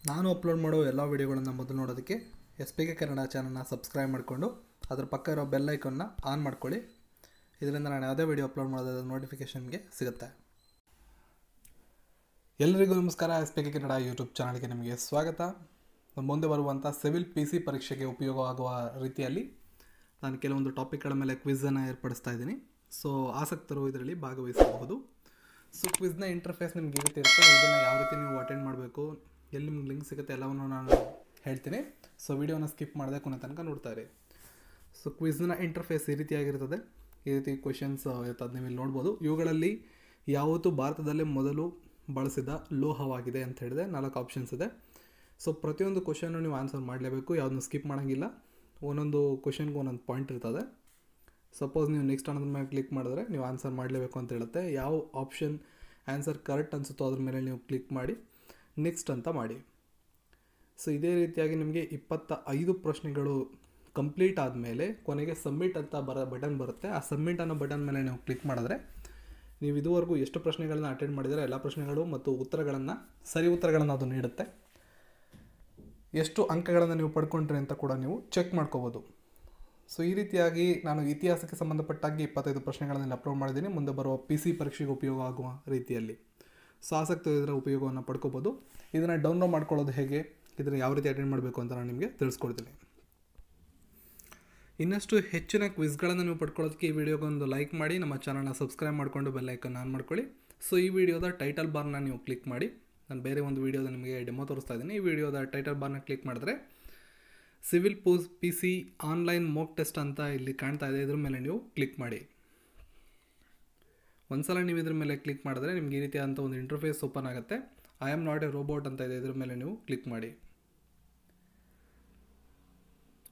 ನಾನು ಅಪ್ಲೋಡ್ ಮಾಡೋ ಎಲ್ಲ ವೀಡಿಯೋಗಳನ್ನು ಮೊದಲು ನೋಡೋದಕ್ಕೆ SPK ಕನ್ನಡ ಚಾನಲ್ನ ಸಬ್ಸ್ಕ್ರೈಬ್ ಮಾಡಿಕೊಂಡು ಅದರ ಪಕ್ಕ ಇರೋ ಬೆಲ್ ಐಕನ್ನ ಆನ್ ಮಾಡ್ಕೊಳ್ಳಿ. ಇದರಿಂದ ನಾನು ಯಾವುದೇ ವೀಡಿಯೋ ಅಪ್ಲೋಡ್ ಮಾಡೋದ್ರ ನೋಟಿಫಿಕೇಷನ್ಗೆ ಸಿಗುತ್ತೆ. ಎಲ್ಲರಿಗೂ ನಮಸ್ಕಾರ. SPK ಕನ್ನಡ ಯೂಟ್ಯೂಬ್ ಚಾನಲ್ಗೆ ನಿಮಗೆ ಸ್ವಾಗತ. ಮುಂದೆ ಬರುವಂಥ ಸಿವಿಲ್ PC ಪರೀಕ್ಷೆಗೆ ಉಪಯೋಗವಾಗುವ ರೀತಿಯಲ್ಲಿ ನಾನು ಕೆಲವೊಂದು ಟಾಪಿಕ್ಗಳ ಮೇಲೆ ಕ್ವಿಝನ್ನು ಏರ್ಪಡಿಸ್ತಾ ಇದ್ದೀನಿ. ಸೊ ಆಸಕ್ತರು ಇದರಲ್ಲಿ ಭಾಗವಹಿಸಬಹುದು. ಸೊ ಕ್ವಿಜ್ನ ಇಂಟರ್ಫೇಸ್ ನಿಮ್ಗೆ ಈ ರೀತಿ ಇರುತ್ತೆ. ಇದನ್ನು ಯಾವ ರೀತಿ ನೀವು ಅಟೆಂಡ್ ಮಾಡಬೇಕು, ಎಲ್ಲಿ ನಿಮ್ಗೆ ಲಿಂಕ್ ಸಿಗುತ್ತೆ ಎಲ್ಲವನ್ನು ನಾನು ಹೇಳ್ತೀನಿ. ಸೊ ವಿಡಿಯೋನ ಸ್ಕಿಪ್ ಮಾಡದೆ ಕೊನೆ ತನಕ ನೋಡ್ತಾ ಇರಿ. ಸೊ ಕ್ವಿಜ್ನ ಇಂಟರ್ಫೇಸ್ ಈ ರೀತಿಯಾಗಿರ್ತದೆ. ಈ ರೀತಿ ಕ್ವೆಶನ್ಸ್ ಇರ್ತದೆ, ನೀವು ಇಲ್ಲಿ ನೋಡ್ಬೋದು. ಇವುಗಳಲ್ಲಿ ಯಾವತ್ತೂ ಭಾರತದಲ್ಲೇ ಮೊದಲು ಬಳಸಿದ ಲೋಹವಾಗಿದೆ ಅಂತ ಹೇಳಿದೆ 4 ಆಪ್ಷನ್ಸ್ ಇದೆ. ಸೊ ಪ್ರತಿಯೊಂದು ಕ್ವೆಶನ್ನು ನೀವು ಆನ್ಸರ್ ಮಾಡಲೇಬೇಕು, ಯಾವುದನ್ನು ಸ್ಕಿಪ್ ಮಾಡೋಂಗಿಲ್ಲ. ಒಂದೊಂದು ಕ್ವೆಶನ್ಗೆ ಒಂದೊಂದು ಪಾಯಿಂಟ್ ಇರ್ತದೆ. ಸಪೋಸ್ ನೀವು ನೆಕ್ಸ್ಟ್ ಅನ್ನೋದ್ರ ಮೇಲೆ ಕ್ಲಿಕ್ ಮಾಡಿದ್ರೆ ನೀವು ಆನ್ಸರ್ ಮಾಡಲೇಬೇಕು ಅಂತ ಹೇಳುತ್ತೆ. ಯಾವ ಆಪ್ಷನ್ ಆನ್ಸರ್ ಕರೆಕ್ಟ್ ಅನಿಸುತ್ತೋ ಅದ್ರ ಮೇಲೆ ನೀವು ಕ್ಲಿಕ್ ಮಾಡಿ ನೆಕ್ಸ್ಟ್ ಅಂತ ಮಾಡಿ. ಸೊ ಇದೇ ರೀತಿಯಾಗಿ ನಿಮಗೆ 25 ಪ್ರಶ್ನೆಗಳು ಕಂಪ್ಲೀಟ್ ಆದಮೇಲೆ ಕೊನೆಗೆ ಸಬ್ಮಿಟ್ ಅಂತ ಬಟನ್ ಬರುತ್ತೆ. ಆ ಸಬ್ಮಿಟ್ ಅನ್ನೋ ಬಟನ್ ಮೇಲೆ ನೀವು ಕ್ಲಿಕ್ ಮಾಡಿದ್ರೆ ನೀವು ಇದುವರೆಗೂ ಎಷ್ಟು ಪ್ರಶ್ನೆಗಳನ್ನ ಅಟೆಂಡ್ ಮಾಡಿದರೆ ಎಲ್ಲ ಪ್ರಶ್ನೆಗಳು ಮತ್ತು ಉತ್ತರಗಳನ್ನು ಸರಿ ಉತ್ತರಗಳನ್ನು ಅದು ನೀಡುತ್ತೆ. ಎಷ್ಟು ಅಂಕಗಳನ್ನು ನೀವು ಪಡ್ಕೊಂಡ್ರಿ ಅಂತ ಕೂಡ ನೀವು ಚೆಕ್ ಮಾಡ್ಕೋಬೋದು. ಸೊ ಈ ರೀತಿಯಾಗಿ ನಾನು ಇತಿಹಾಸಕ್ಕೆ ಸಂಬಂಧಪಟ್ಟಾಗಿ 25 ಪ್ರಶ್ನೆಗಳನ್ನು ಅಪ್ಲೋಡ್ ಮಾಡಿದ್ದೀನಿ, ಮುಂದೆ ಬರುವ PC ಪರೀಕ್ಷೆಗೆ ಉಪಯೋಗ ಆಗುವ ರೀತಿಯಲ್ಲಿ. ಸೊ ಆಸಕ್ತಿ ಇದರ ಉಪಯೋಗವನ್ನು ಪಡ್ಕೋಬೋದು. ಇದನ್ನು ಡೌನ್ಲೋಡ್ ಮಾಡ್ಕೊಳ್ಳೋದು ಹೇಗೆ, ಇದನ್ನು ಯಾವ ರೀತಿ ಅಟೆಂಡ್ ಮಾಡಬೇಕು ಅಂತ ನಾನು ನಿಮಗೆ ತಿಳಿಸ್ಕೊಡ್ತೀನಿ. ಇನ್ನಷ್ಟು ಹೆಚ್ಚಿನ ಕ್ವಿಜ್ಗಳನ್ನು ನೀವು ಪಡ್ಕೊಳ್ಳೋದಕ್ಕೆ ಈ ವಿಡಿಯೋಗೆ ಒಂದು ಲೈಕ್ ಮಾಡಿ, ನಮ್ಮ ಚಾನಲ್ನ ಸಬ್ಸ್ಕ್ರೈಬ್ ಮಾಡಿಕೊಂಡು ಬೆಲ್ ಐಕನ್ ಆನ್ ಮಾಡ್ಕೊಳ್ಳಿ. ಸೊ ಈ ವಿಡಿಯೋದ ಟೈಟಲ್ ಬಾರ್ನ ನೀವು ಕ್ಲಿಕ್ ಮಾಡಿ. ನಾನು ಬೇರೆ ಒಂದು ವಿಡಿಯೋದ ನಿಮಗೆ ಡೆಮೋ ತೋರಿಸ್ತಾ ಇದ್ದೀನಿ. ಈ ವಿಡಿಯೋದ ಟೈಟಲ್ ಬಾರ್ನ ಕ್ಲಿಕ್ ಮಾಡಿದ್ರೆ ಸಿವಿಲ್ PC ಆನ್ಲೈನ್ ಮೋಕ್ ಟೆಸ್ಟ್ ಅಂತ ಇಲ್ಲಿ ಕಾಣ್ತಾ ಇದೆ. ಇದ್ರ ಮೇಲೆ ನೀವು ಕ್ಲಿಕ್ ಮಾಡಿ. ಒಂದ್ಸಲ ನೀವು ಇದ್ರ ಮೇಲೆ ಕ್ಲಿಕ್ ಮಾಡಿದ್ರೆ ನಿಮ್ಗೆ ಈ ರೀತಿಯಾದಂಥ ಒಂದು ಇಂಟರ್ಫೇಸ್ ಓಪನ್ ಆಗುತ್ತೆ. I am not a robot ಅಂತ ಇದೆ, ಇದ್ರ ಮೇಲೆ ನೀವು ಕ್ಲಿಕ್ ಮಾಡಿ.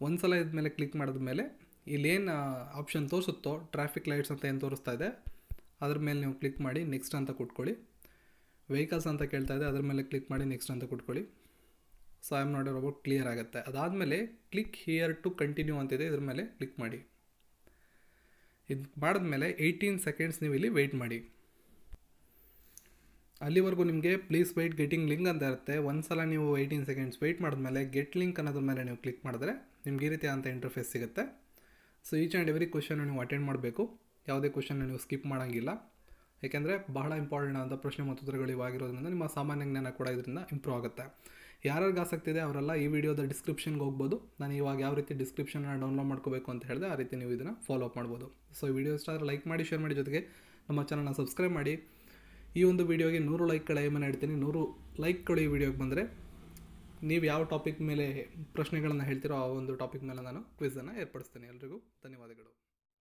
ಒಂದ್ಸಲ ಇದ್ರ ಮೇಲೆ ಕ್ಲಿಕ್ ಮಾಡಿದ ಮೇಲೆ ಇಲ್ಲೇನು ಆಪ್ಷನ್ ತೋರಿಸುತ್ತೋ ಟ್ರಾಫಿಕ್ ಲೈಟ್ಸ್ ಅಂತ ಏನು ತೋರಿಸ್ತಾ ಇದೆ ಅದ್ರ ಮೇಲೆ ನೀವು ಕ್ಲಿಕ್ ಮಾಡಿ ನೆಕ್ಸ್ಟ್ ಅಂತ ಕೊಟ್ಕೊಳ್ಳಿ. ವೆಹಿಕಲ್ಸ್ ಅಂತ ಕೇಳ್ತಾ ಇದೆ, ಅದ್ರ ಮೇಲೆ ಕ್ಲಿಕ್ ಮಾಡಿ ನೆಕ್ಸ್ಟ್ ಅಂತ ಕೊಟ್ಕೊಳ್ಳಿ. So I am not a robot clear ಆಗುತ್ತೆ. ಅದಾದಮೇಲೆ ಕ್ಲಿಕ್ ಹಿಯರ್ ಟು ಕಂಟಿನ್ಯೂ ಅಂತಿದೆ, ಇದ್ರ ಮೇಲೆ ಕ್ಲಿಕ್ ಮಾಡಿ. ಇದು ಮಾಡಿದ್ಮೇಲೆ 18 ಸೆಕೆಂಡ್ಸ್ ನೀವು ಇಲ್ಲಿ ವೆಯ್ಟ್ ಮಾಡಿ. ಅಲ್ಲಿವರೆಗೂ ನಿಮಗೆ ಪ್ಲೀಸ್ ವೆಯ್ಟ್ ಗೆಟಿಂಗ್ ಲಿಂಕ್ ಅಂತ ಇರುತ್ತೆ. ಒಂದ್ಸಲ ನೀವು 18 ಸೆಕೆಂಡ್ಸ್ ವೆಯ್ಟ್ ಮಾಡಿದ್ಮೇಲೆ ಗೆಟ್ ಲಿಂಕ್ ಅನ್ನೋದ್ರ ಮೇಲೆ ನೀವು ಕ್ಲಿಕ್ ಮಾಡಿದ್ರೆ ನಿಮ್ಗೆ ಈ ರೀತಿ ಅಂತ ಇಂಟರ್ಫೇಸ್ ಸಿಗುತ್ತೆ. So each and every question ನೀವು ಅಟೆಂಡ್ ಮಾಡಬೇಕು. ಯಾವುದೇ ಕ್ವೆಶನ್ ನೀವು ಸ್ಕಿಪ್ ಮಾಡೋಂಗಿಲ್ಲ. ಏಕೆಂದರೆ ಬಹಳ ಇಂಪಾರ್ಟೆಂಟ್ ಆದ ಪ್ರಶ್ನೆ ಮತ್ತು ಉತ್ತರಗಳು ಇವಾಗಿರೋದ್ರಿಂದ ನಿಮ್ಮ ಸಾಮಾನ್ಯ ಜ್ಞಾನ ಕೂಡ ಇದರಿಂದ ಇಂಪ್ರೂವ್ ಆಗುತ್ತೆ. ಯಾರಿಗೆ ಆಸಕ್ತಿ ಇದೆ ಅವರೆಲ್ಲ ಈ ವಿಡಿಯೋದ ಡಿಸ್ಕ್ರಿಪ್ಷನ್ಗೆ ಹೋಗ್ಬೋದು. ನಾನು ಇವಾಗ ಯಾವ ರೀತಿ ಡಿಸ್ಕ್ರಿಪ್ಷನ್ನ ಡೌನ್ಲೋಡ್ ಮಾಡ್ಕೋಬೇಕು ಅಂತ ಹೇಳಿದೆ ಆ ರೀತಿ ನೀವು ಇದನ್ನು ಫಾಲೋ ಅಪ್ ಮಾಡ್ಬೋದು. ಸೊ ಈ ವಿಡಿಯೋ ಇಷ್ಟ ಆದರೆ ಲೈಕ್ ಮಾಡಿ, ಶೇರ್ ಮಾಡಿ, ಜೊತೆಗೆ ನಮ್ಮ ಚಾನಲ್ನ ಸಬ್ಸ್ಕ್ರೈಬ್ ಮಾಡಿ. ಈ ಒಂದು ವಿಡಿಯೋಗೆ 100 ಲೈಕ್ಗಳ ಏಮನ್ನು ಇಡ್ತೀನಿ. 100 ಲೈಕ್ಗಳು ಈ ವಿಡಿಯೋಗೆ ಬಂದರೆ ನೀವು ಯಾವ ಟಾಪಿಕ್ ಮೇಲೆ ಪ್ರಶ್ನೆಗಳನ್ನು ಹೇಳ್ತೀರೋ ಆ ಒಂದು ಟಾಪಿಕ್ ಮೇಲೆ ನಾನು ಕ್ವಿಝನ್ನು ಏರ್ಪಡಿಸ್ತೀನಿ. ಎಲ್ರಿಗೂ ಧನ್ಯವಾದಗಳು.